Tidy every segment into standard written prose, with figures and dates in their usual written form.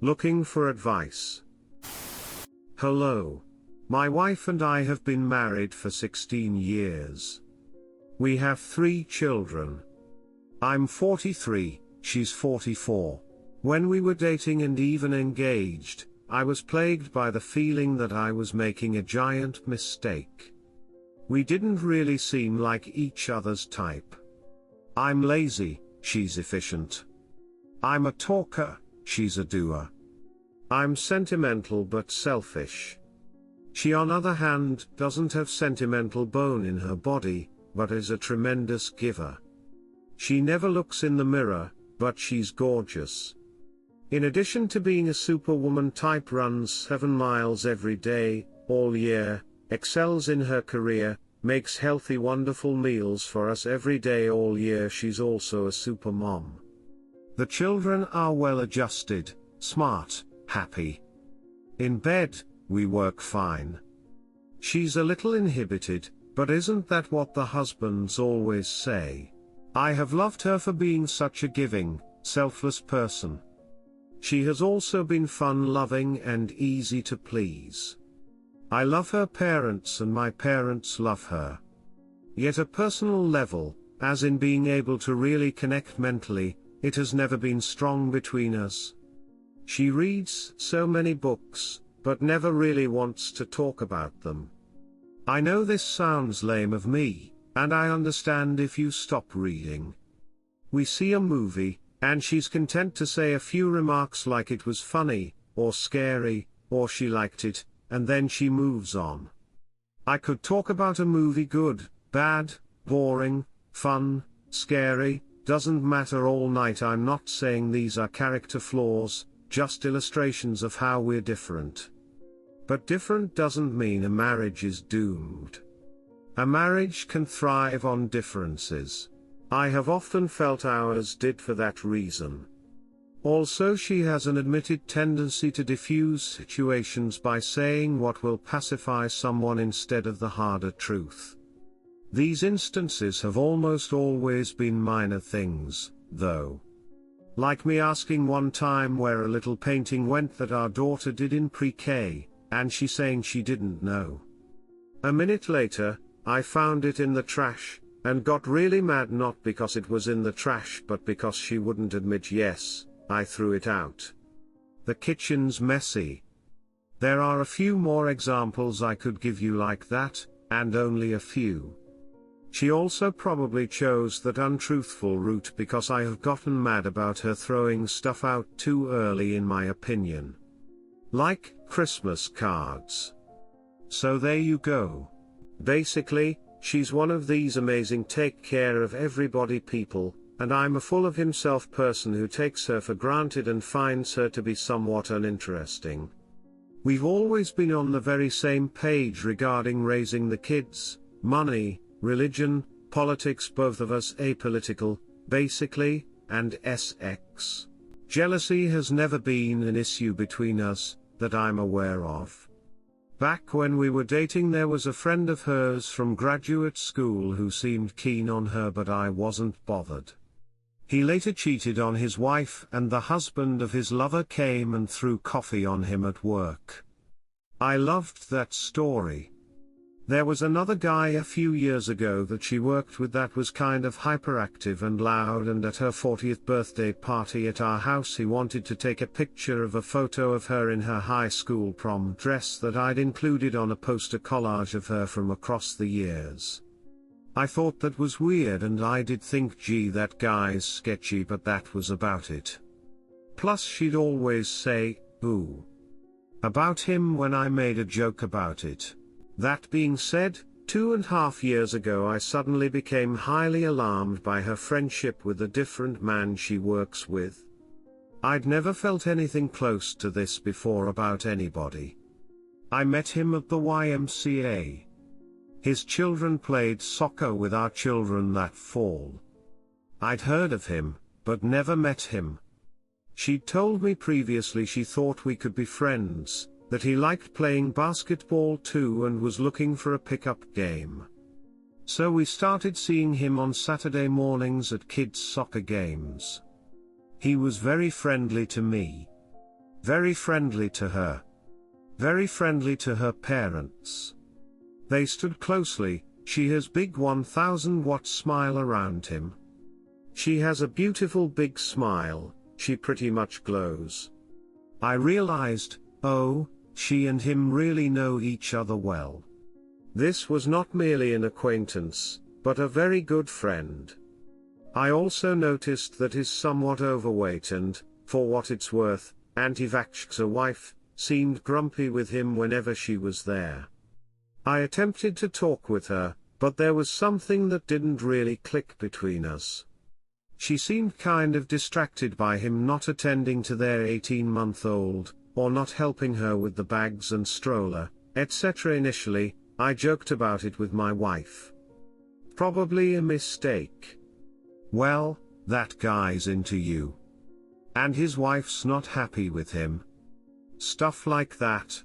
Looking for advice. Hello. My wife and I have been married for 16 years. We have 3 children. I'm 43, she's 44. When we were dating and even engaged, I was plagued by the feeling that I was making a giant mistake. We didn't really seem like each other's type. I'm lazy, she's efficient. I'm a talker, she's a doer. I'm sentimental but selfish. She, on the other hand, doesn't have sentimental bone in her body, but is a tremendous giver. She never looks in the mirror, but she's gorgeous. In addition to being a superwoman type, runs 7 miles every day, all year, excels in her career, makes healthy wonderful meals for us every day all year. She's also a super mom. The children are well adjusted, smart, happy. In bed, we work fine. She's a little inhibited, but isn't that what the husbands always say? I have loved her for being such a giving, selfless person. She has also been fun-loving and easy to please. I love her parents and my parents love her. Yet at a personal level, as in being able to really connect mentally, it has never been strong between us. She reads so many books, but never really wants to talk about them. I know this sounds lame of me, and I understand if you stop reading. We see a movie, and she's content to say a few remarks like it was funny, or scary, or she liked it, and then she moves on. I could talk about a movie, good, bad, boring, fun, scary, doesn't matter, all night. I'm not saying these are character flaws, just illustrations of how we're different. But different doesn't mean a marriage is doomed. A marriage can thrive on differences. I have often felt ours did for that reason. Also, she has an admitted tendency to diffuse situations by saying what will pacify someone instead of the harder truth. These instances have almost always been minor things, though. Like me asking one time where a little painting went that our daughter did in pre-K, and she saying she didn't know. A minute later, I found it in the trash, and got really mad, not because it was in the trash but because she wouldn't admit yes, I threw it out. The kitchen's messy. There are a few more examples I could give you like that, and only a few. She also probably chose that untruthful route because I have gotten mad about her throwing stuff out too early, in my opinion. Like Christmas cards. So there you go. Basically, she's one of these amazing take care of everybody people, and I'm a full of himself person who takes her for granted and finds her to be somewhat uninteresting. We've always been on the very same page regarding raising the kids, money, religion, politics, both of us apolitical, basically, and sex. Jealousy has never been an issue between us, that I'm aware of. Back when we were dating, there was a friend of hers from graduate school who seemed keen on her, but I wasn't bothered. He later cheated on his wife, and the husband of his lover came and threw coffee on him at work. I loved that story. There was another guy a few years ago that she worked with that was kind of hyperactive and loud, and at her 40th birthday party at our house he wanted to take a picture of a photo of her in her high school prom dress that I'd included on a poster collage of her from across the years. I thought that was weird, and I did think, gee, that guy's sketchy, but that was about it. Plus she'd always say, ooh, about him when I made a joke about it. That being said, 2.5 years ago I suddenly became highly alarmed by her friendship with a different man she works with. I'd never felt anything close to this before about anybody. I met him at the YMCA. His children played soccer with our children that fall. I'd heard of him, but never met him. She'd told me previously she thought we could be friends, that he liked playing basketball too and was looking for a pickup game. So we started seeing him on Saturday mornings at kids' soccer games. He was very friendly to me. Very friendly to her. Very friendly to her parents. They stood closely. She has big 1000-watt smile around him. She has a beautiful big smile, she pretty much glows. I realized, oh, she and him really know each other well. This was not merely an acquaintance, but a very good friend. I also noticed that his somewhat overweight and, for what it's worth, anti-vaxxer wife, seemed grumpy with him whenever she was there. I attempted to talk with her, but there was something that didn't really click between us. She seemed kind of distracted by him not attending to their 18-month-old, or not helping her with the bags and stroller, etc. Initially, I joked about it with my wife. Probably a mistake. Well, that guy's into you. And his wife's not happy with him. Stuff like that.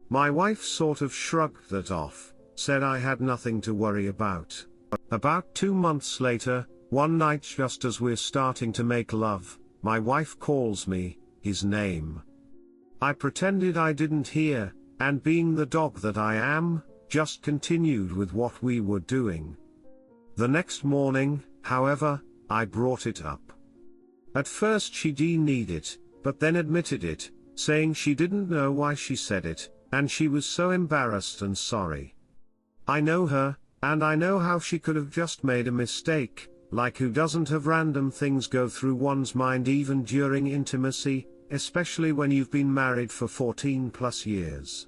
My wife sort of shrugged that off, said I had nothing to worry about. About 2 months later, one night just as we're starting to make love, my wife calls me, his name. I pretended I didn't hear, and being the dog that I am, just continued with what we were doing. The next morning, however, I brought it up. At first she denied it, but then admitted it, saying she didn't know why she said it, and she was so embarrassed and sorry. I know her, and I know how she could have just made a mistake, like who doesn't have random things go through one's mind even during intimacy, especially when you've been married for 14+ years.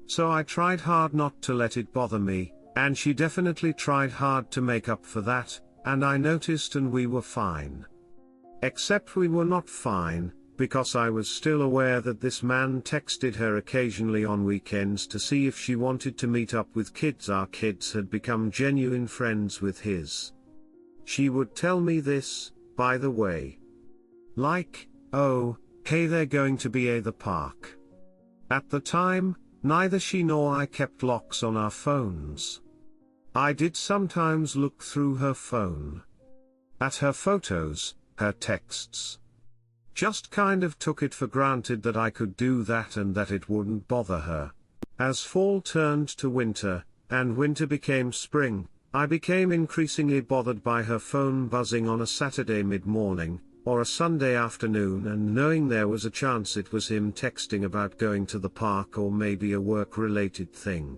So I tried hard not to let it bother me, and she definitely tried hard to make up for that, and I noticed and we were fine. Except we were not fine, because I was still aware that this man texted her occasionally on weekends to see if she wanted to meet up with kids. Our kids had become genuine friends with his. She would tell me this, by the way. Like, oh, hey, they're going to be at the park. At the time, neither she nor I kept locks on our phones. I did sometimes look through her phone. At her photos, her texts. Just kind of took it for granted that I could do that and that it wouldn't bother her. As fall turned to winter, and winter became spring, I became increasingly bothered by her phone buzzing on a Saturday mid-morning, or a Sunday afternoon, and knowing there was a chance it was him texting about going to the park or maybe a work-related thing.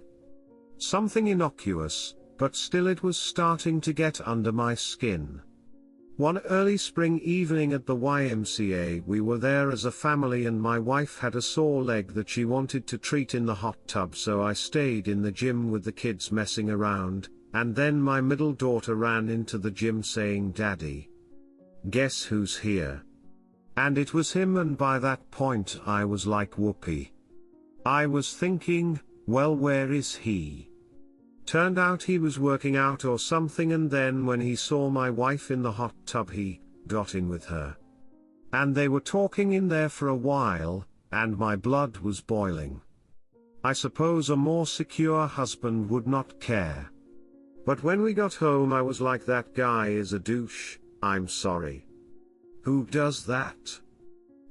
Something innocuous, but still it was starting to get under my skin. One early spring evening at the YMCA, we were there as a family and my wife had a sore leg that she wanted to treat in the hot tub, so I stayed in the gym with the kids messing around, and then my middle daughter ran into the gym saying, "Daddy, guess who's here?" And it was him, and by that point I was like, whoopee. I was thinking, well, where is he? Turned out he was working out or something, and then when he saw my wife in the hot tub he got in with her. And they were talking in there for a while, and my blood was boiling. I suppose a more secure husband would not care. But when we got home I was like, that guy is a douche, I'm sorry. Who does that?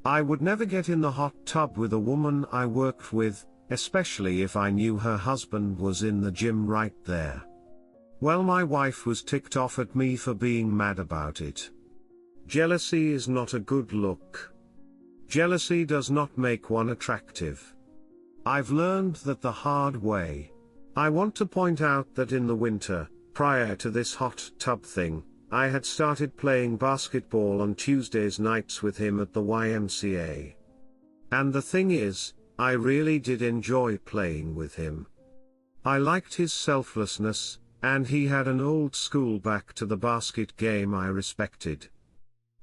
I would never get in the hot tub with a woman I worked with, especially if I knew her husband was in the gym right there. Well, my wife was ticked off at me for being mad about it. Jealousy is not a good look. Jealousy does not make one attractive. I've learned that the hard way. I want to point out that in the winter, prior to this hot tub thing, I had started playing basketball on Tuesdays nights with him at the YMCA. And the thing is, I really did enjoy playing with him. I liked his selflessness, and he had an old school back to the basket game I respected.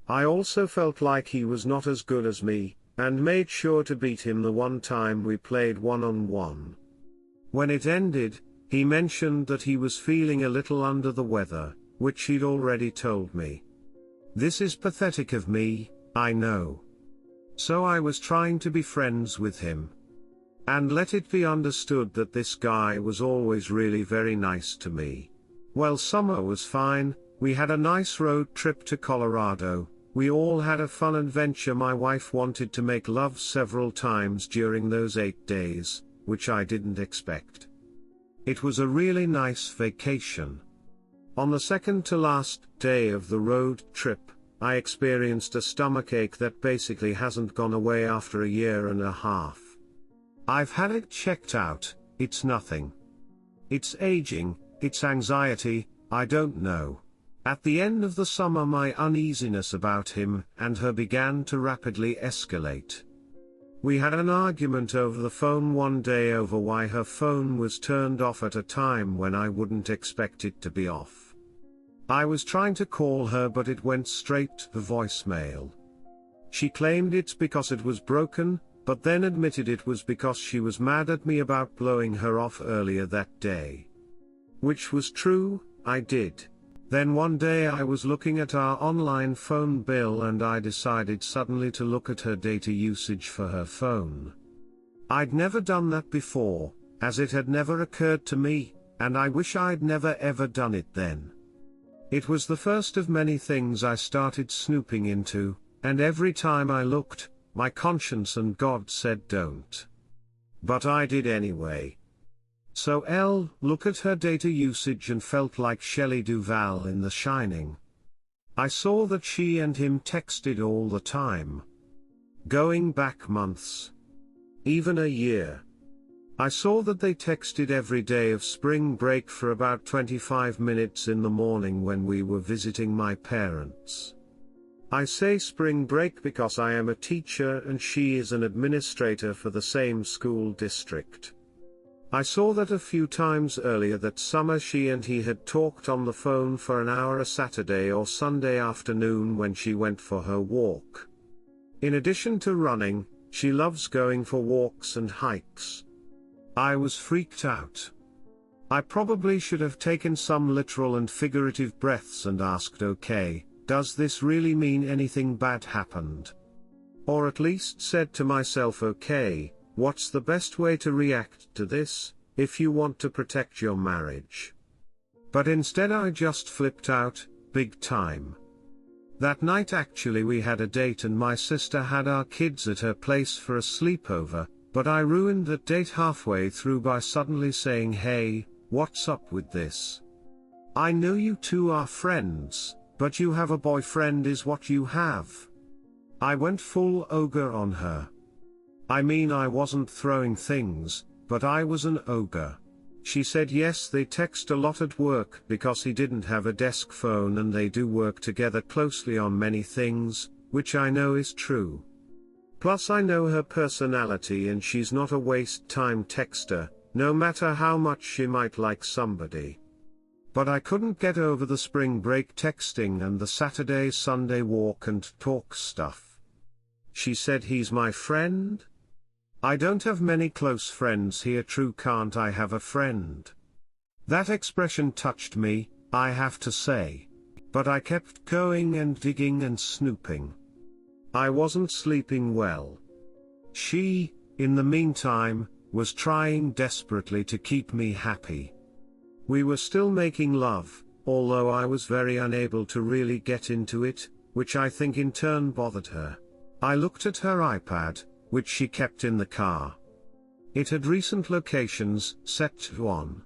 I also felt like he was not as good as me, and made sure to beat him the one time we played one-on-one. When it ended, he mentioned that he was feeling a little under the weather, which he'd already told me. This is pathetic of me, I know. So I was trying to be friends with him. And let it be understood that this guy was always really very nice to me. Well, summer was fine, we had a nice road trip to Colorado, We all had a fun adventure. My wife wanted to make love several times during those 8 days, which I didn't expect. It was a really nice vacation. On the second to last day of the road trip, I experienced a stomachache that basically hasn't gone away after a year and a half. I've had it checked out, it's nothing. It's aging, it's anxiety, I don't know. At the end of the summer my uneasiness about him and her began to rapidly escalate. We had an argument over the phone one day over why her phone was turned off at a time when I wouldn't expect it to be off. I was trying to call her but it went straight to voicemail. She claimed it's because it was broken, but then admitted it was because she was mad at me about blowing her off earlier that day. Which was true, I did. Then one day I was looking at our online phone bill and I decided suddenly to look at her data usage for her phone. I'd never done that before, as it had never occurred to me, and I wish I'd never ever done it then. It was the first of many things I started snooping into, and every time I looked, my conscience and God said don't. But I did anyway. So look at her data usage and felt like Shelley Duvall in The Shining. I saw that she and him texted all the time. Going back months. Even a year. I saw that they texted every day of spring break for about 25 minutes in the morning when we were visiting my parents. I say spring break because I am a teacher and she is an administrator for the same school district. I saw that a few times earlier that summer she and he had talked on the phone for an hour a Saturday or Sunday afternoon when she went for her walk. In addition to running, she loves going for walks and hikes. I was freaked out. I probably should have taken some literal and figurative breaths and asked, okay, does this really mean anything bad happened? Or at least said to myself, okay, what's the best way to react to this, if you want to protect your marriage? But instead I just flipped out, big time. That night actually we had a date and my sister had our kids at her place for a sleepover, but I ruined that date halfway through by suddenly saying, hey, what's up with this? I know you two are friends, but you have a boyfriend is what you have. I went full ogre on her. I mean I wasn't throwing things, but I was an ogre. She said yes they text a lot at work because he didn't have a desk phone and they do work together closely on many things, which I know is true. Plus I know her personality and she's not a waste-time texter, no matter how much she might like somebody. But I couldn't get over the spring break texting and the Saturday-Sunday walk and talk stuff. She said he's my friend? I don't have many close friends here, true can't I have a friend? That expression touched me, I have to say. But I kept going and digging and snooping. I wasn't sleeping well. She, in the meantime, was trying desperately to keep me happy. We were still making love, although I was very unable to really get into it, which I think in turn bothered her. I looked at her iPad, which she kept in the car. It had recent locations set to on.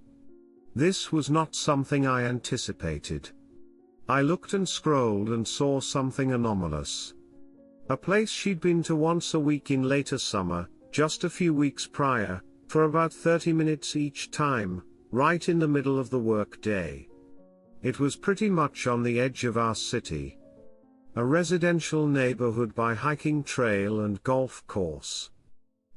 This was not something I anticipated. I looked and scrolled and saw something anomalous. A place she'd been to once a week in later summer, just a few weeks prior, for about 30 minutes each time, right in the middle of the work day. It was pretty much on the edge of our city. A residential neighborhood by hiking trail and golf course.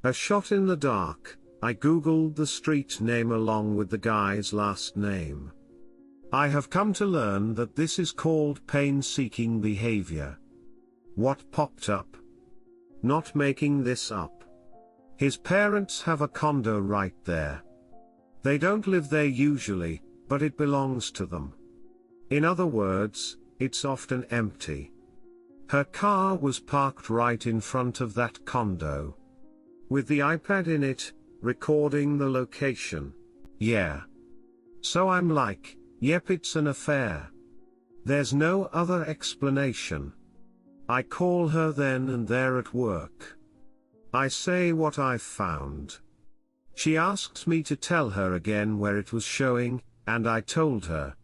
A shot in the dark, I googled the street name along with the guy's last name. I have come to learn that this is called pain-seeking behavior. What popped up? Not making this up. His parents have a condo right there. They don't live there usually, but it belongs to them. In other words, it's often empty. Her car was parked right in front of that condo. With the iPad in it, recording the location. Yeah. So I'm like, yep, it's an affair. There's no other explanation. I call her then and there at work. I say what I've found. She asks me to tell her again where it was showing, and I told her.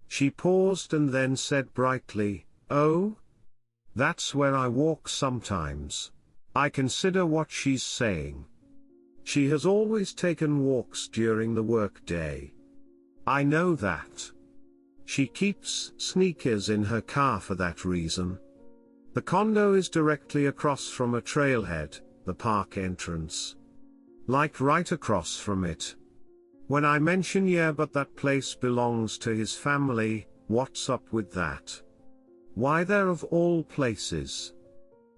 She paused and then said brightly, "Oh? That's where I walk sometimes." I consider what she's saying. She has always taken walks during the workday. I know that. She keeps sneakers in her car for that reason. The condo is directly across from a trailhead, the park entrance. Like right across from it. When I mention yeah but that place belongs to his family, what's up with that? Why there of all places?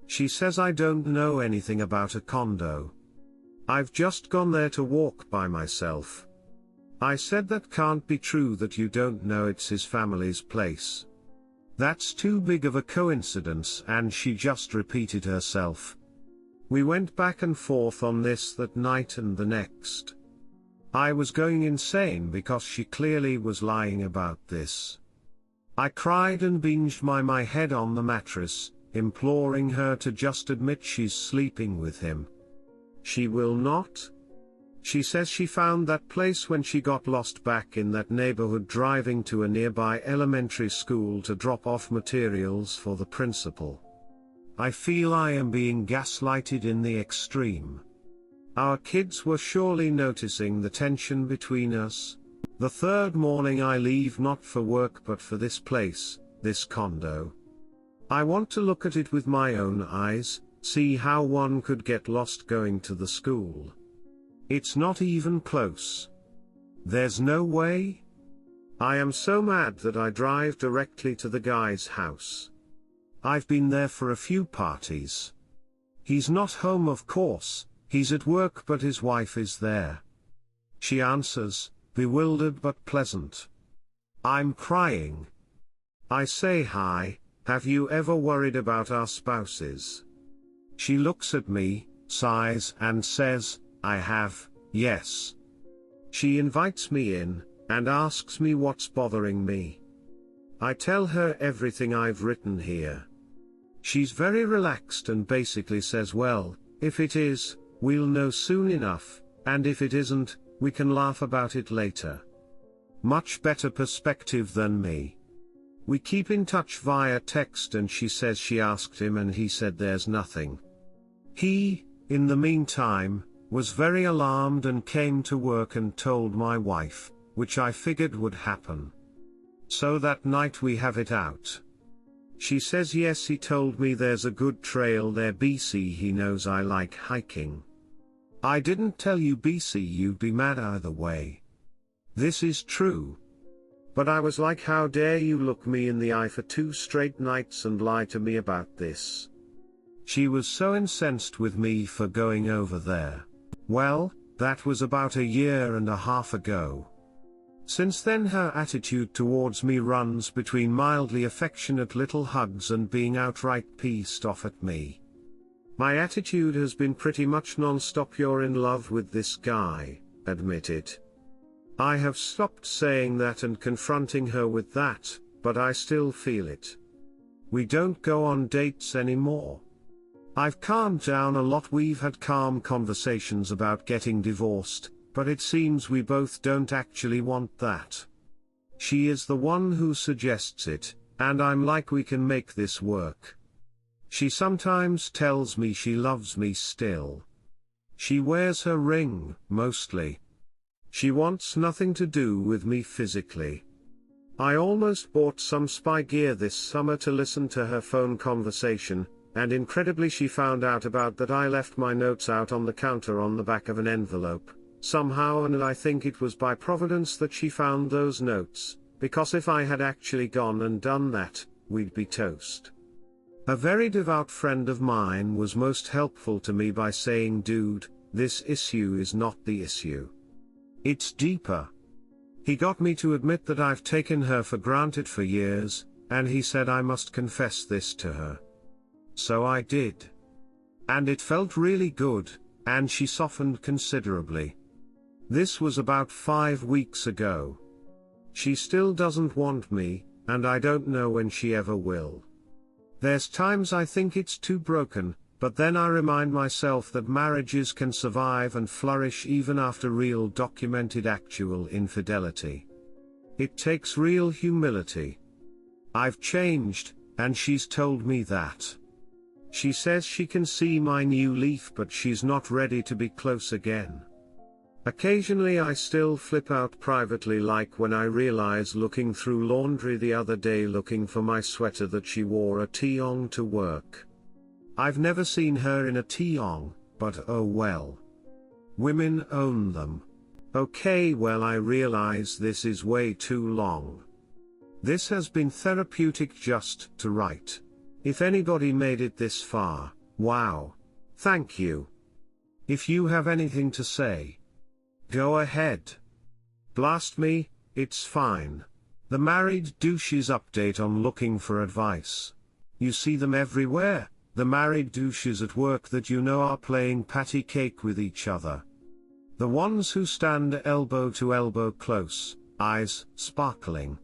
She says I don't know anything about a condo. I've just gone there to walk by myself. I said that can't be true, that you don't know it's his family's place. That's too big of a coincidence, and she just repeated herself. We went back and forth on this that night and the next. I was going insane because she clearly was lying about this. I cried and binged my head on the mattress, imploring her to just admit she's sleeping with him. She will not. She says she found that place when she got lost back in that neighborhood driving to a nearby elementary school to drop off materials for the principal. I feel I am being gaslighted in the extreme. Our kids were surely noticing the tension between us. The third morning I leave, not for work but for this place, this condo. I want to look at it with my own eyes, see how one could get lost going to the school. It's not even close. There's no way. I am so mad that I drive directly to the guy's house. I've been there for a few parties. He's not home, of course, he's at work, but his wife is there. She answers, bewildered but pleasant. I'm crying. I say, hi, have you ever worried about our spouses? She looks at me, sighs and says, I have, yes. She invites me in, and asks me what's bothering me. I tell her everything I've written here. She's very relaxed and basically says, well, if it is, we'll know soon enough, and if it isn't, we can laugh about it later. Much better perspective than me. We keep in touch via text, and she says she asked him and he said there's nothing. He, in the meantime, was very alarmed and came to work and told my wife, which I figured would happen. So that night we have it out. She says yes, he told me there's a good trail there, BC, he knows I like hiking. I didn't tell you, BC, you'd be mad either way. This is true. But I was like, how dare you look me in the eye for 2 straight nights and lie to me about this? She was so incensed with me for going over there. Well, that was about 1.5 years ago. Since then her attitude towards me runs between mildly affectionate little hugs and being outright pissed off at me. My attitude has been pretty much non-stop, you're in love with this guy, admit it. I have stopped saying that and confronting her with that, but I still feel it. We don't go on dates anymore. I've calmed down a lot, we've had calm conversations about getting divorced, but it seems we both don't actually want that. She is the one who suggests it, and I'm like, we can make this work. She sometimes tells me she loves me still. She wears her ring, mostly. She wants nothing to do with me physically. I almost bought some spy gear this summer to listen to her phone conversation, and incredibly she found out about that I left my notes out on the counter on the back of an envelope, somehow, and I think it was by providence that she found those notes, because if I had actually gone and done that, we'd be toast. A very devout friend of mine was most helpful to me by saying, dude, this issue is not the issue. It's deeper. He got me to admit that I've taken her for granted for years, and he said I must confess this to her. So I did. And it felt really good, and she softened considerably. This was about 5 weeks ago. She still doesn't want me, and I don't know when she ever will. There's times I think it's too broken, but then I remind myself that marriages can survive and flourish even after real documented actual infidelity. It takes real humility. I've changed, and she's told me that. She says she can see my new leaf, but she's not ready to be close again. Occasionally I still flip out privately, like when I realize looking through laundry the other day looking for my sweater that she wore a tee-ong to work. I've never seen her in a tee-ong, but oh well. Women own them. Okay, well, I realize this is way too long. This has been therapeutic just to write. If anybody made it this far, wow. Thank you. If you have anything to say, go ahead. Blast me, it's fine. The married douches update on looking for advice. You see them everywhere, the married douches at work that you know are playing patty cake with each other. The ones who stand elbow to elbow close, eyes sparkling.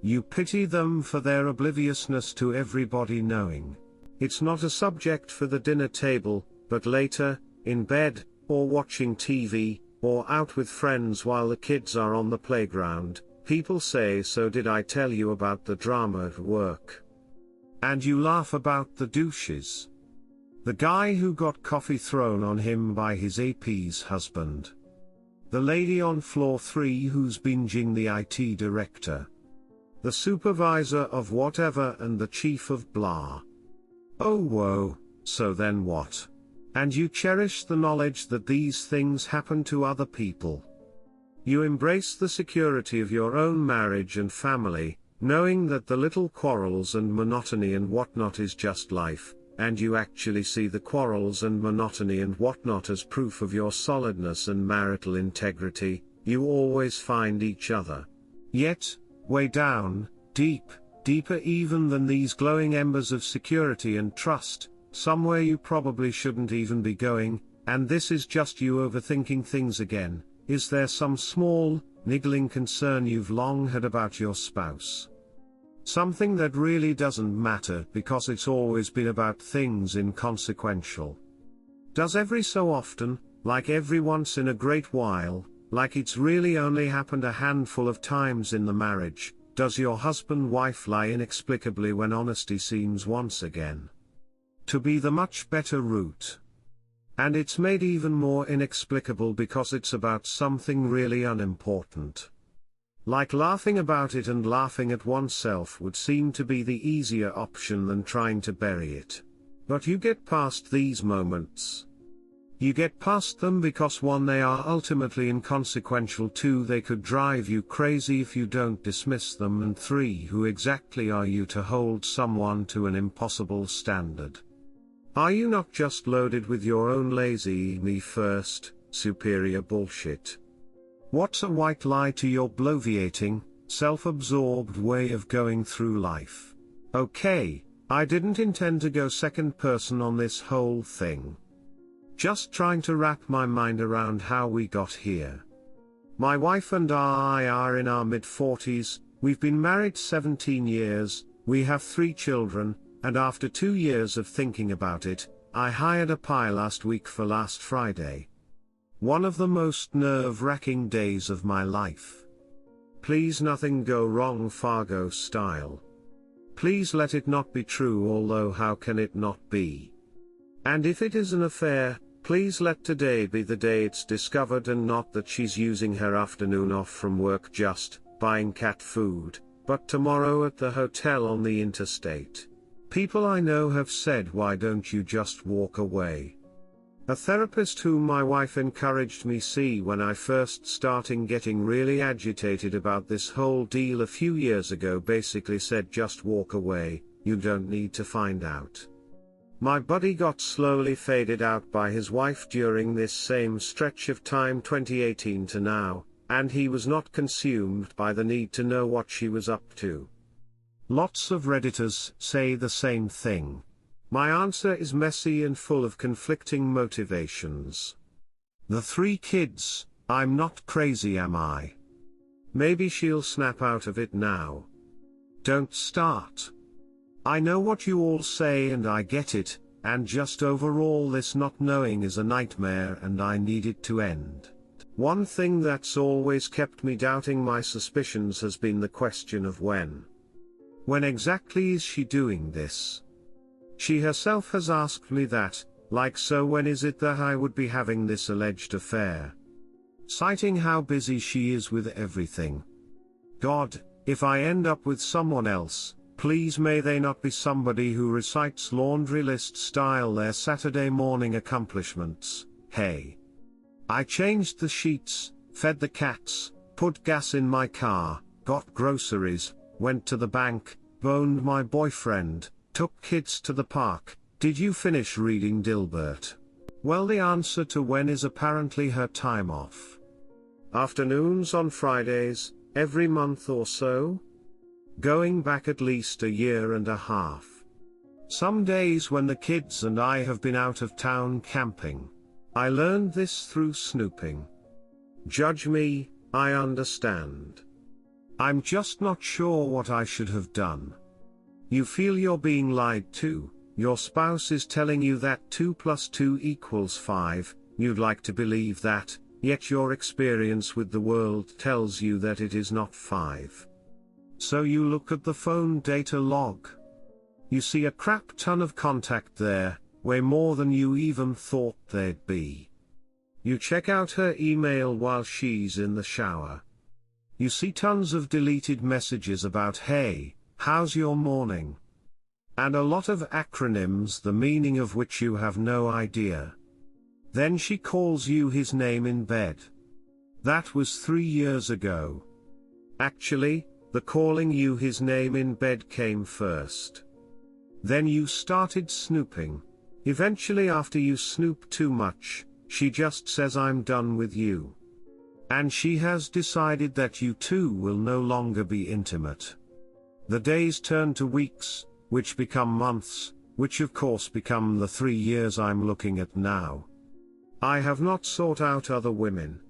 You pity them for their obliviousness to everybody knowing. It's not a subject for the dinner table, but later, in bed, or watching TV, or out with friends while the kids are on the playground, people say, "So did I tell you about the drama at work?" And you laugh about the douches. The guy who got coffee thrown on him by his AP's husband. The lady on floor 3 who's binging the IT director. The supervisor of whatever and the chief of blah. Oh whoa, so then what? And you cherish the knowledge that these things happen to other people. You embrace the security of your own marriage and family, knowing that the little quarrels and monotony and whatnot is just life, and you actually see the quarrels and monotony and whatnot as proof of your solidness and marital integrity. You always find each other. Yet, way down, deeper even than these glowing embers of security and trust, somewhere you probably shouldn't even be going, and this is just you overthinking things again, is there some small, niggling concern you've long had about your spouse? Something that really doesn't matter because it's always been about things inconsequential. Does every so often, like every once in a great while, like it's really only happened a handful of times in the marriage, does your husband-wife lie inexplicably when honesty seems once again to be the much better route? And it's made even more inexplicable because it's about something really unimportant. Like laughing about it, and laughing at oneself would seem to be the easier option than trying to bury it. But you get past these moments. You get past them because 1, they are ultimately inconsequential, 2, they could drive you crazy if you don't dismiss them, and 3, who exactly are you to hold someone to an impossible standard? Are you not just loaded with your own lazy, me first, superior bullshit? What's a white lie to your bloviating, self-absorbed way of going through life? Okay, I didn't intend to go second person on this whole thing. Just trying to wrap my mind around how we got here. My wife and I are in our mid-40s, we've been married 17 years, we have 3 children, and after 2 years of thinking about it, I hired a pie last week for last Friday. One of the most nerve-wracking days of my life. Please nothing go wrong, Fargo style. Please let it not be true, although how can it not be? And if it is an affair, please let today be the day it's discovered, and not that she's using her afternoon off from work just buying cat food, but tomorrow at the hotel on the interstate. People I know have said, why don't you just walk away? A therapist whom my wife encouraged me see when I first started getting really agitated about this whole deal a few years ago basically said, just walk away, you don't need to find out. My buddy got slowly faded out by his wife during this same stretch of time 2018 to now, and he was not consumed by the need to know what she was up to. Lots of Redditors say the same thing. My answer is messy and full of conflicting motivations. The 3 kids, I'm not crazy, am I? Maybe she'll snap out of it now. Don't start. I know what you all say and I get it, and just overall this not knowing is a nightmare and I need it to end. One thing that's always kept me doubting my suspicions has been the question of when. When exactly is she doing this? She herself has asked me that, like, so when is it that I would be having this alleged affair? Citing how busy she is with everything. God, if I end up with someone else, please may they not be somebody who recites laundry list style their Saturday morning accomplishments. Hey. I changed the sheets, fed the cats, put gas in my car, got groceries, went to the bank, boned my boyfriend, took kids to the park. Did you finish reading Dilbert? Well, the answer to when is apparently her time off. Afternoons on Fridays, every month or so? Going back at least a year and a half. Some days when the kids and I have been out of town camping. I learned this through snooping. Judge me, I understand. I'm just not sure what I should have done. You feel you're being lied to, your spouse is telling you that 2 + 2 = 5, you'd like to believe that, yet your experience with the world tells you that it is not 5. So you look at the phone data log. You see a crap ton of contact there, way more than you even thought there'd be. You check out her email while she's in the shower. You see tons of deleted messages about hey, how's your morning? And a lot of acronyms the meaning of which you have no idea. Then she calls you his name in bed. That was 3 years ago. Actually, the calling you his name in bed came first. Then you started snooping. Eventually, after you snoop too much, she just says I'm done with you. And she has decided that you two will no longer be intimate. The days turn to weeks, which become months, which of course become the 3 years I'm looking at now. I have not sought out other women.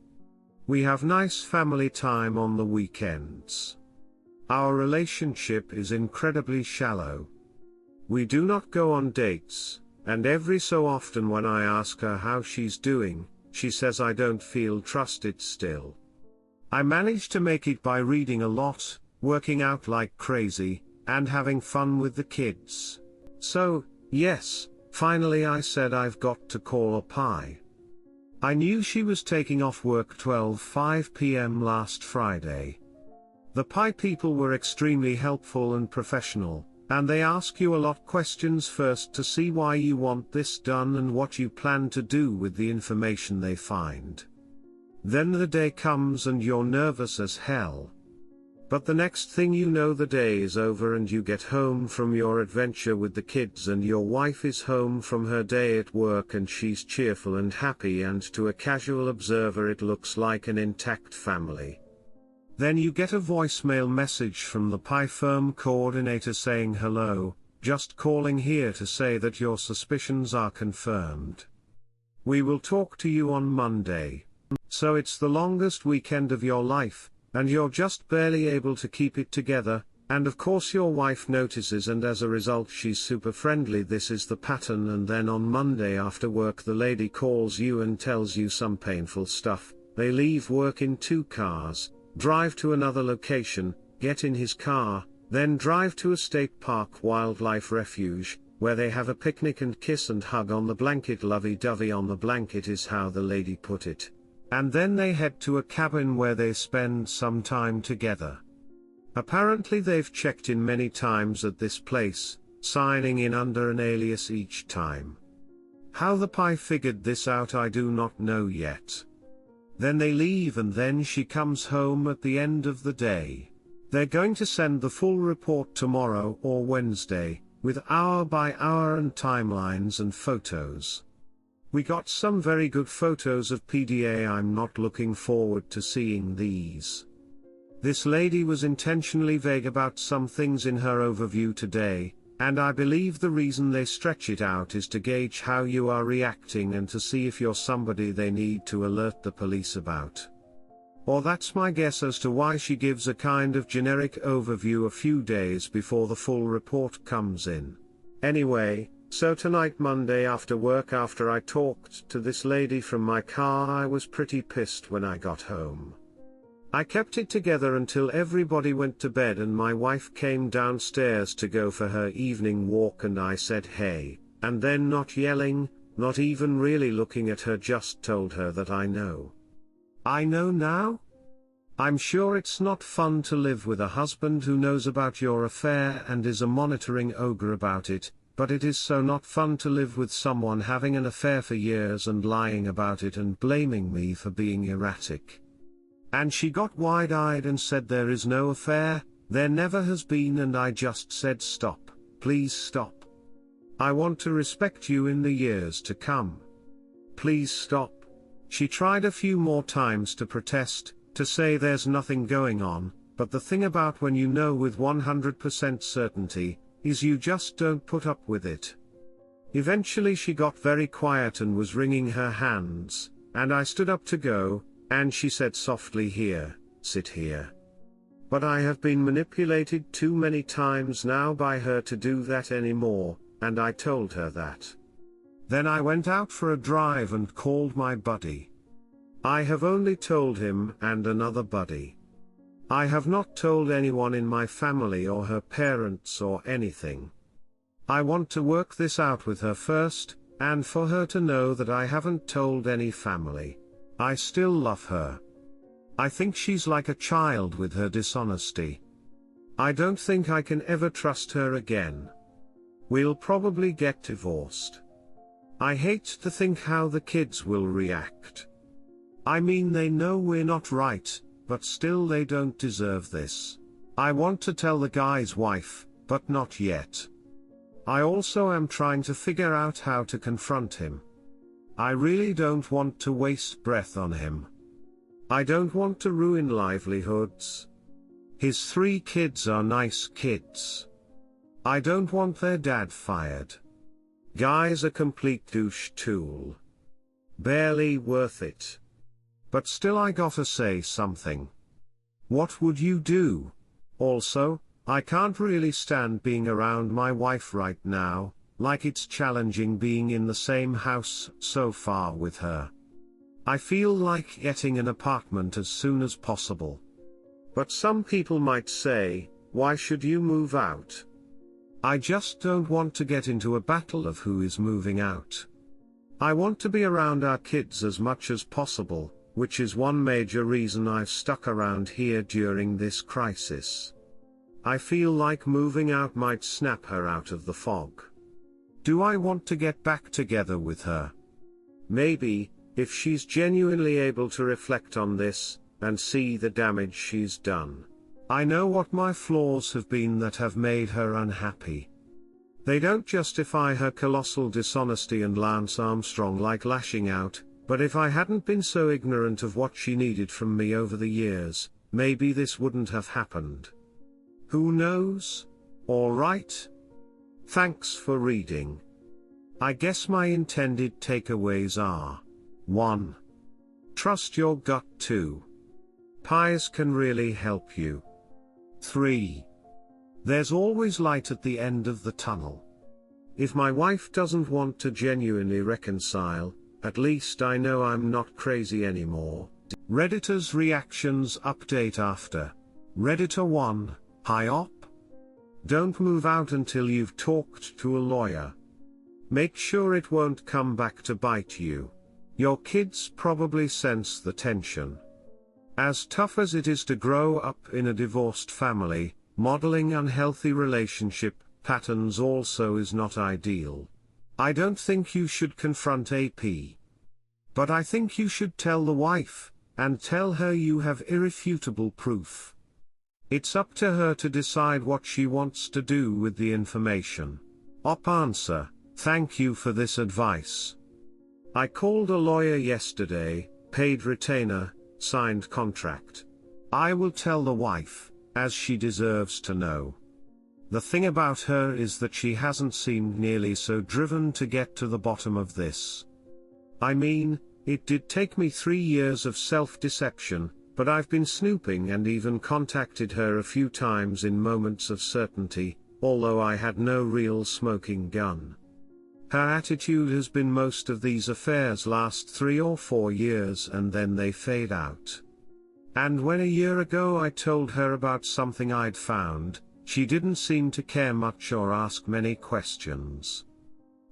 We have nice family time on the weekends. Our relationship is incredibly shallow. We do not go on dates, and every so often when I ask her how she's doing, she says I don't feel trusted still. I manage to make it by reading a lot, working out like crazy, and having fun with the kids. So, yes, finally I said I've got to call a pie. I knew she was taking off work 12:05 p.m. last Friday. The pie people were extremely helpful and professional, and they ask you a lot questions first to see why you want this done and what you plan to do with the information they find. Then the day comes and you're nervous as hell. But the next thing you know the day is over and you get home from your adventure with the kids and your wife is home from her day at work and she's cheerful and happy and to a casual observer it looks like an intact family. Then you get a voicemail message from the pie firm coordinator saying hello, just calling here to say that your suspicions are confirmed. We will talk to you on Monday. So it's the longest weekend of your life, and you're just barely able to keep it together, and of course your wife notices and as a result she's super friendly. This is the pattern, and then on Monday after work the lady calls you and tells you some painful stuff. They leave work in 2 cars, drive to another location, get in his car, then drive to a state park wildlife refuge, where they have a picnic and kiss and hug on the blanket. Lovey-dovey on the blanket is how the lady put it. And then they head to a cabin where they spend some time together. Apparently they've checked in many times at this place, signing in under an alias each time. How the pie figured this out I do not know yet. Then they leave and then she comes home at the end of the day. They're going to send the full report tomorrow or Wednesday, with hour by hour and timelines and photos. We got some very good photos of PDA. I'm not looking forward to seeing these. This lady was intentionally vague about some things in her overview today, and I believe the reason they stretch it out is to gauge how you are reacting and to see if you're somebody they need to alert the police about. Or that's my guess as to why she gives a kind of generic overview a few days before the full report comes in. Anyway, so tonight Monday after work, after I talked to this lady from my car, I was pretty pissed when I got home. I kept it together until everybody went to bed and my wife came downstairs to go for her evening walk, and I said hey, and then, not yelling, not even really looking at her, just told her that I know. I know now? I'm sure it's not fun to live with a husband who knows about your affair and is a monitoring ogre about it, but it is so not fun to live with someone having an affair for years and lying about it and blaming me for being erratic. And she got wide-eyed and said there is no affair, there never has been, and I just said stop, please stop. I want to respect you in the years to come. Please stop. She tried a few more times to protest, to say there's nothing going on, but the thing about when you know with 100% certainty, is you just don't put up with it. Eventually she got very quiet and was wringing her hands, and I stood up to go, and she said softly, here, sit here. But I have been manipulated too many times now by her to do that anymore, and I told her that. Then I went out for a drive and called my buddy. I have only told him and another buddy. I have not told anyone in my family or her parents or anything. I want to work this out with her first, and for her to know that I haven't told any family. I still love her. I think she's like a child with her dishonesty. I don't think I can ever trust her again. We'll probably get divorced. I hate to think how the kids will react. I mean, they know we're not right, but still they don't deserve this. I want to tell the guy's wife, but not yet. I also am trying to figure out how to confront him. I really don't want to waste breath on him. I don't want to ruin livelihoods. His 3 kids are nice kids. I don't want their dad fired. Guy's a complete douche tool. Barely worth it. But still I gotta say something. What would you do? Also, I can't really stand being around my wife right now, like it's challenging being in the same house so far with her. I feel like getting an apartment as soon as possible. But some people might say, why should you move out? I just don't want to get into a battle of who is moving out. I want to be around our kids as much as possible, which is one major reason I've stuck around here during this crisis. I feel like moving out might snap her out of the fog. Do I want to get back together with her? Maybe, if she's genuinely able to reflect on this, and see the damage she's done. I know what my flaws have been that have made her unhappy. They don't justify her colossal dishonesty and Lance Armstrong like lashing out, but if I hadn't been so ignorant of what she needed from me over the years, maybe this wouldn't have happened. Who knows? Alright. Thanks for reading. I guess my intended takeaways are: 1. Trust your gut. 2. Pies can really help you. 3. There's always light at the end of the tunnel. If my wife doesn't want to genuinely reconcile, at least I know I'm not crazy anymore. Redditor's reactions update after. Redditor 1, hi op. Don't move out until you've talked to a lawyer. Make sure it won't come back to bite you. Your kids probably sense the tension. As tough as it is to grow up in a divorced family, modeling unhealthy relationship patterns also is not ideal. I don't think you should confront AP. But I think you should tell the wife, and tell her you have irrefutable proof. It's up to her to decide what she wants to do with the information. Op answer, thank you for this advice. I called a lawyer yesterday, paid retainer, signed contract. I will tell the wife, as she deserves to know. The thing about her is that she hasn't seemed nearly so driven to get to the bottom of this. I mean, it did take me 3 years of self-deception, but I've been snooping and even contacted her a few times in moments of certainty, although I had no real smoking gun. Her attitude has been most of these affairs last 3 or 4 years and then they fade out. And when a year ago I told her about something I'd found, she didn't seem to care much or ask many questions.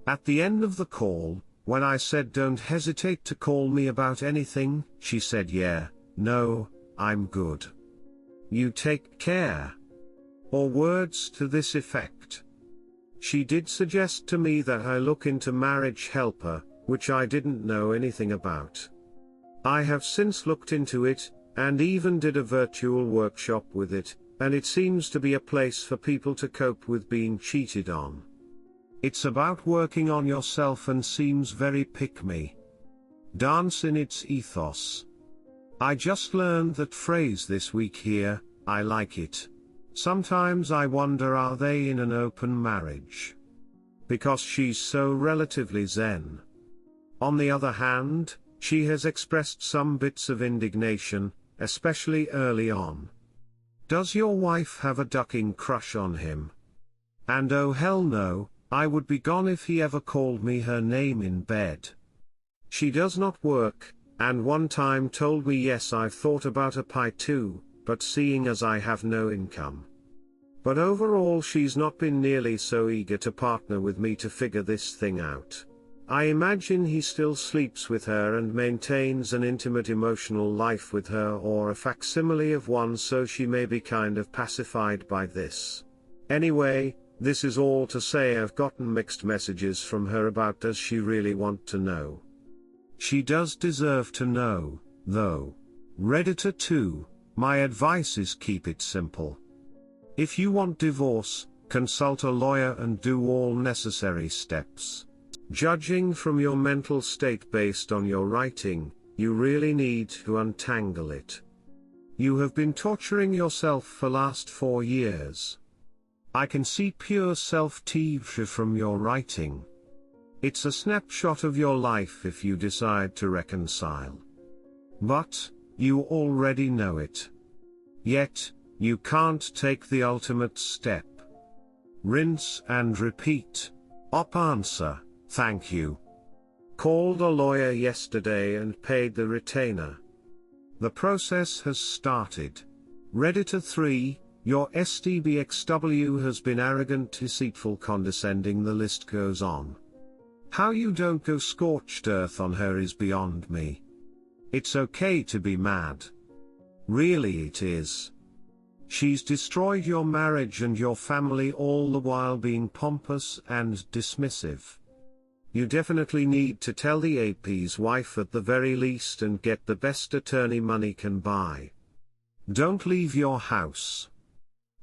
At the end of the call, when I said don't hesitate to call me about anything, she said yeah, no, I'm good. You take care. Or words to this effect. She did suggest to me that I look into Marriage Helper, which I didn't know anything about. I have since looked into it, and even did a virtual workshop with it, and it seems to be a place for people to cope with being cheated on. It's about working on yourself and seems very pick-me. Dance in its ethos. I just learned that phrase this week here, I like it. Sometimes I wonder, are they in an open marriage? Because she's so relatively zen. On the other hand, she has expressed some bits of indignation, especially early on. Does your wife have a ducking crush on him? And oh hell no, I would be gone if he ever called me her name in bed. She does not work, and one time told me yes, I've thought about a pie too, but seeing as I have no income. But overall she's not been nearly so eager to partner with me to figure this thing out. I imagine he still sleeps with her and maintains an intimate emotional life with her, or a facsimile of one, so she may be kind of pacified by this. Anyway, this is all to say I've gotten mixed messages from her about does she really want to know. She does deserve to know, though. Redditor 2, my advice is keep it simple. If you want divorce, consult a lawyer and do all necessary steps. Judging from your mental state based on your writing, you really need to untangle it. You have been torturing yourself for last 4 years. I can see pure self-torture from your writing. It's a snapshot of your life if you decide to reconcile. But, you already know it. Yet, you can't take the ultimate step. Rinse and repeat. Op answer, thank you. Called a lawyer yesterday and paid the retainer. The process has started. Redditor 3, your STBXW has been arrogant, deceitful, condescending, the list goes on. How you don't go scorched earth on her is beyond me. It's okay to be mad. Really it is. She's destroyed your marriage and your family, all the while being pompous and dismissive. You definitely need to tell the AP's wife at the very least and get the best attorney money can buy. Don't leave your house.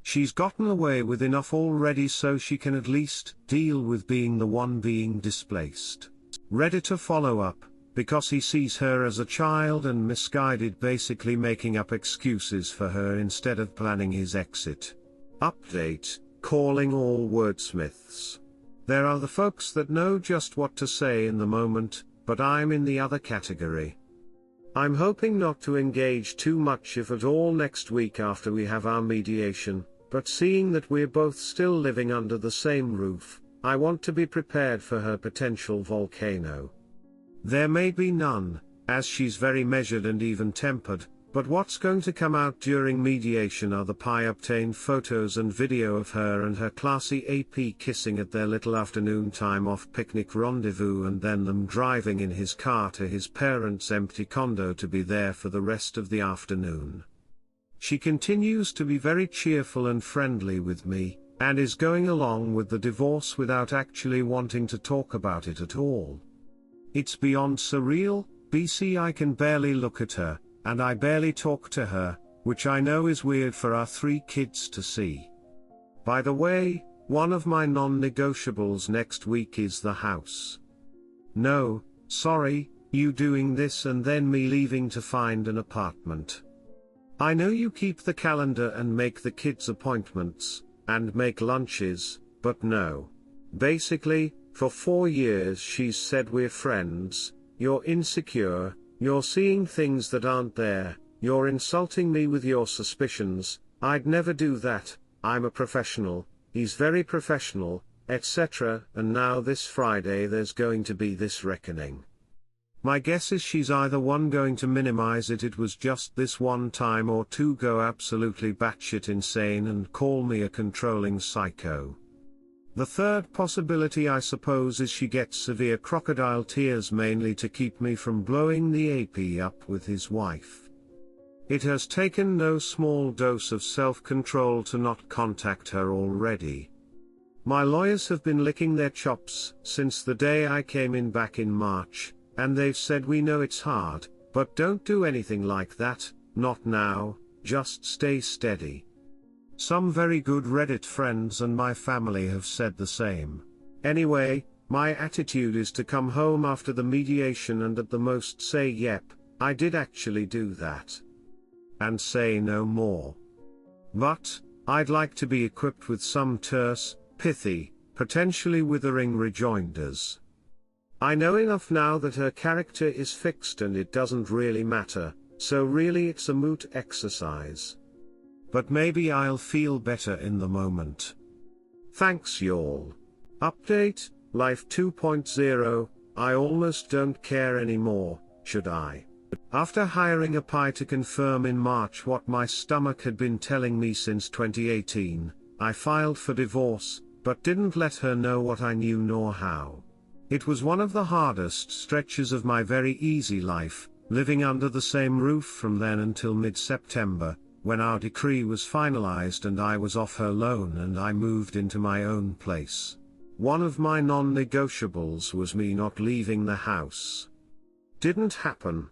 She's gotten away with enough already, so she can at least deal with being the one being displaced. Redditor follow up, because he sees her as a child and misguided, basically making up excuses for her instead of planning his exit. Update, calling all wordsmiths. There are the folks that know just what to say in the moment, but I'm in the other category. I'm hoping not to engage too much if at all next week after we have our mediation, but seeing that we're both still living under the same roof, I want to be prepared for her potential volcano. There may be none, as she's very measured and even-tempered, but what's going to come out during mediation are the pie-obtained photos and video of her and her classy AP kissing at their little afternoon time off picnic rendezvous, and then them driving in his car to his parents' empty condo to be there for the rest of the afternoon. She continues to be very cheerful and friendly with me, and is going along with the divorce without actually wanting to talk about it at all. It's beyond surreal. BC, I can barely look at her, and I barely talk to her, which I know is weird for our 3 kids to see. By the way, one of my non-negotiables next week is the house. No, sorry, you doing this and then me leaving to find an apartment. I know you keep the calendar and make the kids appointments, and make lunches, but no. Basically, for 4 years she's said we're friends, you're insecure, you're seeing things that aren't there, you're insulting me with your suspicions. I'd never do that, I'm a professional, he's very professional, etc. And now this Friday there's going to be this reckoning. My guess is she's either one going to minimize it was just this one time, or two go absolutely batshit insane and call me a controlling psycho. The third possibility I suppose is she gets severe crocodile tears, mainly to keep me from blowing the AP up with his wife. It has taken no small dose of self-control to not contact her already. My lawyers have been licking their chops since the day I came in back in March, and they've said we know it's hard, but don't do anything like that, not now, just stay steady. Some very good Reddit friends and my family have said the same. Anyway, my attitude is to come home after the mediation and at the most say yep, I did actually do that. And say no more. But, I'd like to be equipped with some terse, pithy, potentially withering rejoinders. I know enough now that her character is fixed and it doesn't really matter, so really it's a moot exercise. But maybe I'll feel better in the moment. Thanks y'all. Update, Life 2.0, I almost don't care anymore, should I? After hiring a pie to confirm in March what my stomach had been telling me since 2018, I filed for divorce, but didn't let her know what I knew nor how. It was one of the hardest stretches of my very easy life, living under the same roof from then until mid-September, when our decree was finalized and I was off her loan and I moved into my own place. One of my non-negotiables was me not leaving the house. Didn't happen.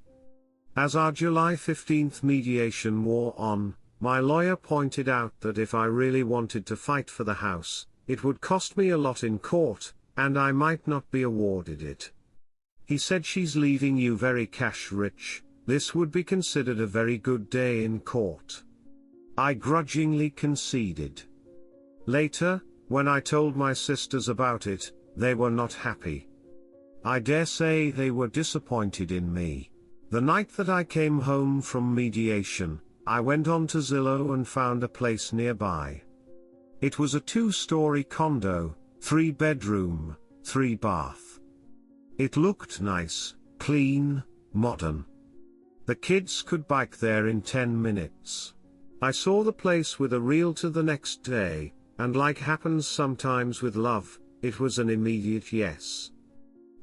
As our July 15th mediation wore on, my lawyer pointed out that if I really wanted to fight for the house, it would cost me a lot in court, and I might not be awarded it. He said, she's leaving you very cash rich, this would be considered a very good day in court. I grudgingly conceded. Later, when I told my sisters about it, they were not happy. I dare say they were disappointed in me. The night that I came home from mediation, I went on to Zillow and found a place nearby. It was a 2-story condo, 3-bedroom, 3-bath. It looked nice, clean, modern. The kids could bike there in 10 minutes. I saw the place with a realtor the next day, and like happens sometimes with love, it was an immediate yes.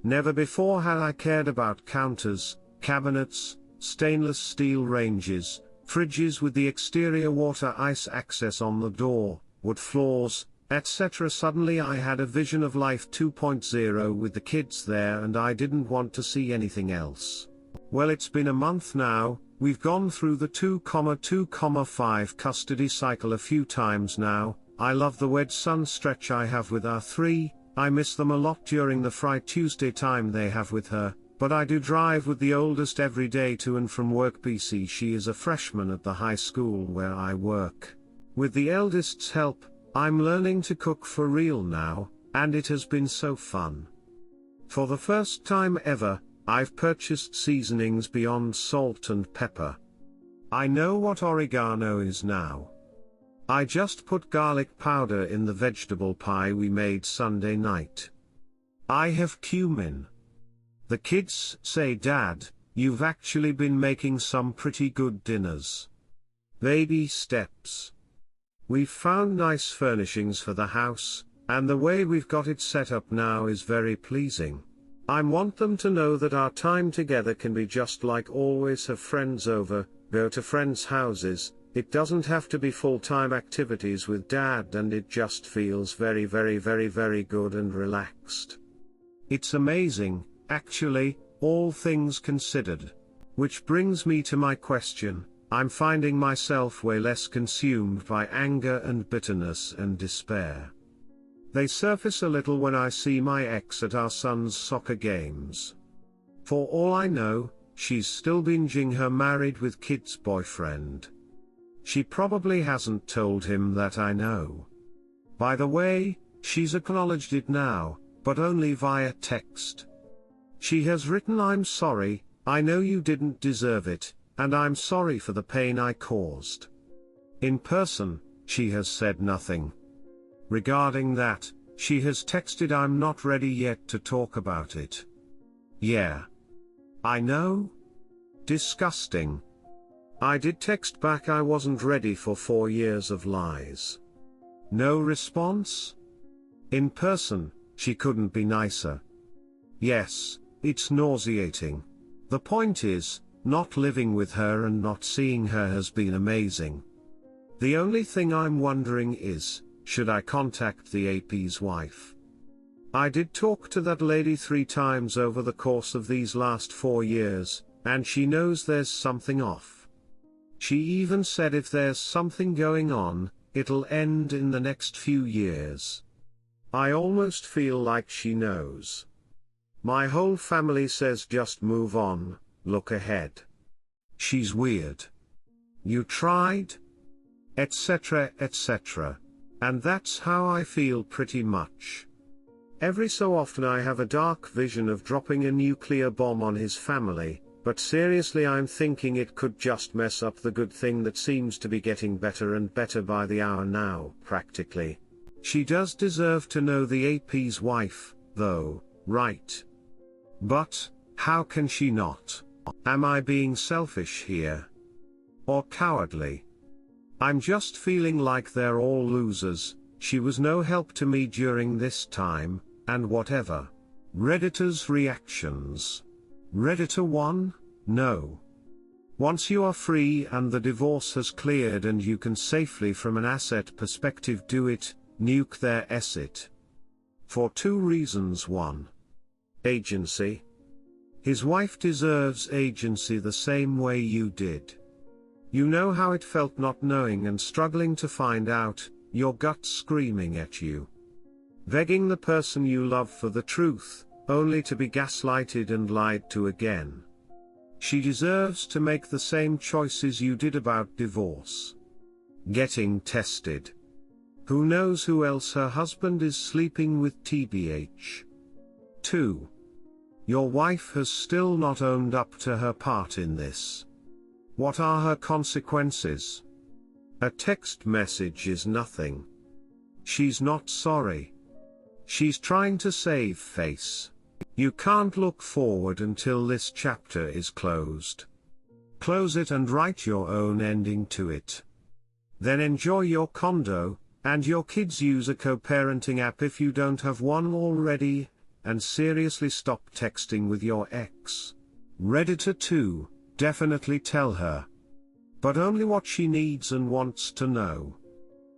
Never before had I cared about counters, cabinets, stainless steel ranges, fridges with the exterior water ice access on the door, wood floors, etc. Suddenly I had a vision of Life 2.0 with the kids there and I didn't want to see anything else. Well, it's been a month now, we've gone through the 2,2,5 custody cycle a few times now. I love the wed son stretch I have with our 3, I miss them a lot during the Fry Tuesday time they have with her, but I do drive with the oldest every day to and from work. BC, she is a freshman at the high school where I work. With the eldest's help, I'm learning to cook for real now, and it has been so fun. For the first time ever, I've purchased seasonings beyond salt and pepper. I know what oregano is now. I just put garlic powder in the vegetable pie we made Sunday night. I have cumin. The kids say, Dad, you've actually been making some pretty good dinners. Baby steps. We've found nice furnishings for the house, and the way we've got it set up now is very pleasing. I want them to know that our time together can be just like always, have friends over, go to friends' houses, it doesn't have to be full-time activities with Dad, and it just feels very good and relaxed. It's amazing, actually, all things considered. Which brings me to my question. I'm finding myself way less consumed by anger and bitterness and despair. They surface a little when I see my ex at our son's soccer games. For all I know, she's still binging her Married with Kids boyfriend. She probably hasn't told him that, I know. By the way, she's acknowledged it now, but only via text. She has written, I'm sorry, I know you didn't deserve it, and I'm sorry for the pain I caused. In person, she has said nothing. Regarding that, she has texted, I'm not ready yet to talk about it. Yeah. I know. Disgusting. I did text back I wasn't ready for 4 years of lies. No response? In person, she couldn't be nicer. Yes, it's nauseating. The point is, not living with her and not seeing her has been amazing. The only thing I'm wondering is, should I contact the AP's wife? I did talk to that lady 3 times over the course of these last 4 years, and she knows there's something off. She even said if there's something going on, it'll end in the next few years. I almost feel like she knows. My whole family says just move on, look ahead. She's weird. You tried? Etc. etc. And that's how I feel pretty much. Every so often I have a dark vision of dropping a nuclear bomb on his family, but seriously I'm thinking it could just mess up the good thing that seems to be getting better and better by the hour now, practically. She does deserve to know the AP's wife, though, right? But, how can she not? Am I being selfish here? Or cowardly? I'm just feeling like they're all losers. She was no help to me during this time, and whatever. Redditor's reactions. Redditor 1? No. Once you are free and the divorce has cleared and you can safely from an asset perspective do it, nuke their asset. For 2 reasons. 1. Agency. His wife deserves agency the same way you did. You know how it felt not knowing and struggling to find out, your gut screaming at you. Begging the person you love for the truth, only to be gaslighted and lied to again. She deserves to make the same choices you did about divorce. Getting tested. Who knows who else her husband is sleeping with tbh. 2. Your wife has still not owned up to her part in this. What are her consequences? A text message is nothing. She's not sorry. She's trying to save face. You can't look forward until this chapter is closed. Close it and write your own ending to it. Then enjoy your condo, and your kids use a co-parenting app if you don't have one already, and seriously stop texting with your ex. Redditor 2, definitely tell her. But only what she needs and wants to know.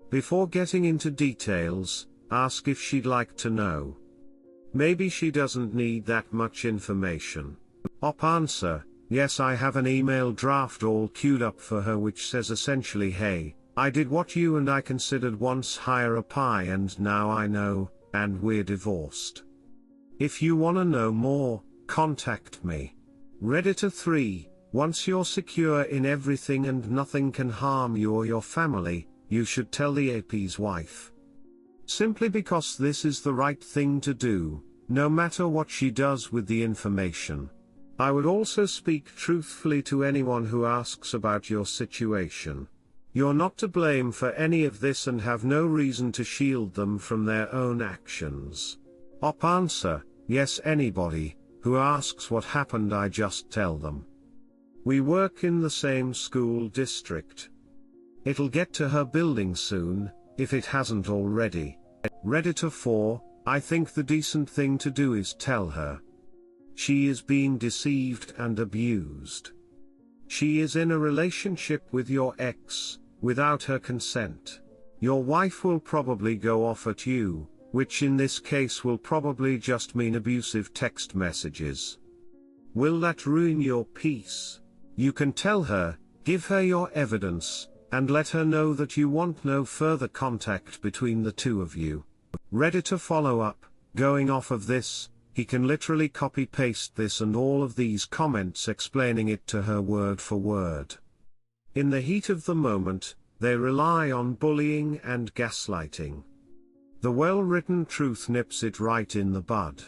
Before getting into details, ask if she'd like to know. Maybe she doesn't need that much information. Op answer, yes, I have an email draft all queued up for her which says essentially, hey, I did what you and I considered once higher a pie and now I know, and we're divorced. If you wanna know more, contact me. Redditor 3, once you're secure in everything and nothing can harm you or your family, you should tell the AP's wife. Simply because this is the right thing to do, no matter what she does with the information. I would also speak truthfully to anyone who asks about your situation. You're not to blame for any of this and have no reason to shield them from their own actions. Op answer, yes, anybody who asks what happened I just tell them. We work in the same school district. It'll get to her building soon, if it hasn't already. Redditor 4, I think the decent thing to do is tell her. She is being deceived and abused. She is in a relationship with your ex, without her consent. Your wife will probably go off at you, which in this case will probably just mean abusive text messages. Will that ruin your peace? You can tell her, give her your evidence, and let her know that you want no further contact between the two of you. Redditor follow up, going off of this, he can literally copy-paste this and all of these comments explaining it to her word for word. In the heat of the moment, they rely on bullying and gaslighting. The well-written truth nips it right in the bud.